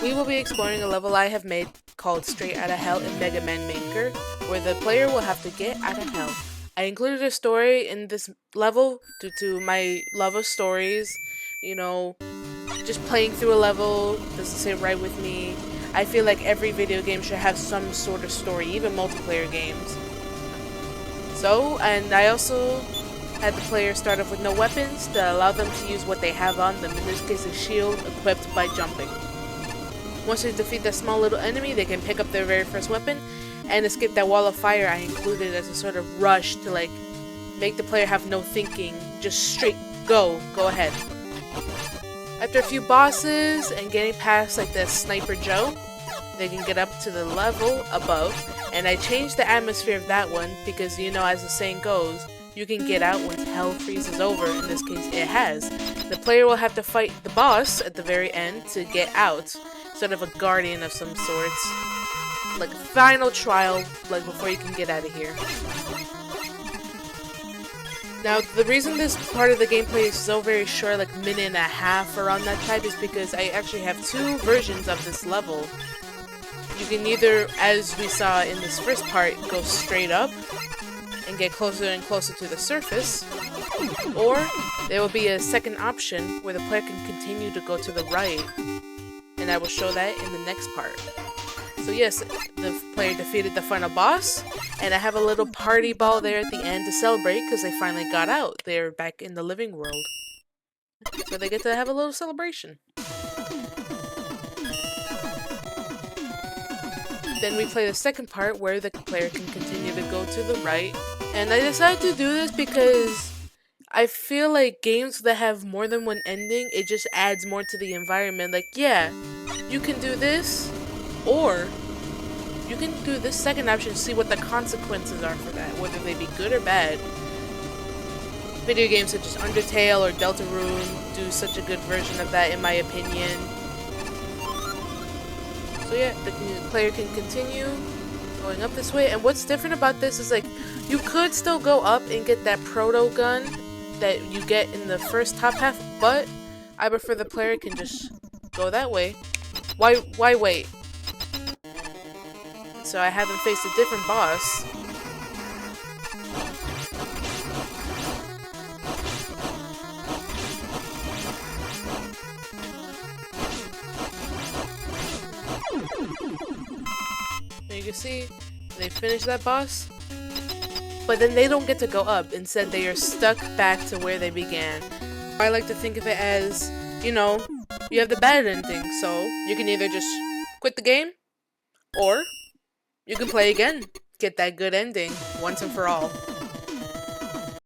We will be exploring a level I have made called Straight Outta Hell in MegaMan Maker, where the player will have to get out of hell. I included a story in this level due to my love of stories. You know, just playing through a level doesn't sit right with me. I feel like every video game should have some sort of story, even multiplayer games. So, and I also had the player start off with no weapons to allow them to use what they have on them, in this case a shield equipped by jumping. Once they defeat that small little enemy, they can pick up their very first weapon and escape that wall of fire I included as a sort of rush to like make the player have no thinking, just straight go ahead. After a few bosses and getting past like the Sniper Joe, they can get up to the level above, and I changed the atmosphere of that one because, you know, as the saying goes, you can get out when hell freezes over. In this case, it has. The player will have to fight the boss at the very end to get out, sort of a guardian of some sorts, like a final trial, like before you can get out of here. Now, the reason this part of the gameplay is so very short, like a minute and a half around that type, is because I actually have two versions of this level. You can either, as we saw in this first part, go straight up and get closer and closer to the surface, or there will be a second option where the player can continue to go to the right, and I will show that in the next part. So yes, the player defeated the final boss, and I have a little party ball there at the end to celebrate because they finally got out. They're back in the living world. So they get to have a little celebration. Then we play the second part where the player can continue to go to the right. And I decided to do this because I feel like games that have more than one ending, it just adds more to the environment. Like, yeah, you can do this, or you can do this second option to see what the consequences are for that, whether they be good or bad. Video games such as Undertale or Deltarune do such a good version of that, in my opinion. So yeah, the player can continue going up this way, and what's different about this is like, you could still go up and get that proto gun that you get in the first top half, but I prefer the player can just go that way. Why wait? So I have them face a different boss. And you can see, they finish that boss, but then they don't get to go up. Instead, they are stuck back to where they began. I like to think of it as, you know, you have the bad ending, so you can either just quit the game, or you can play again, get that good ending once and for all.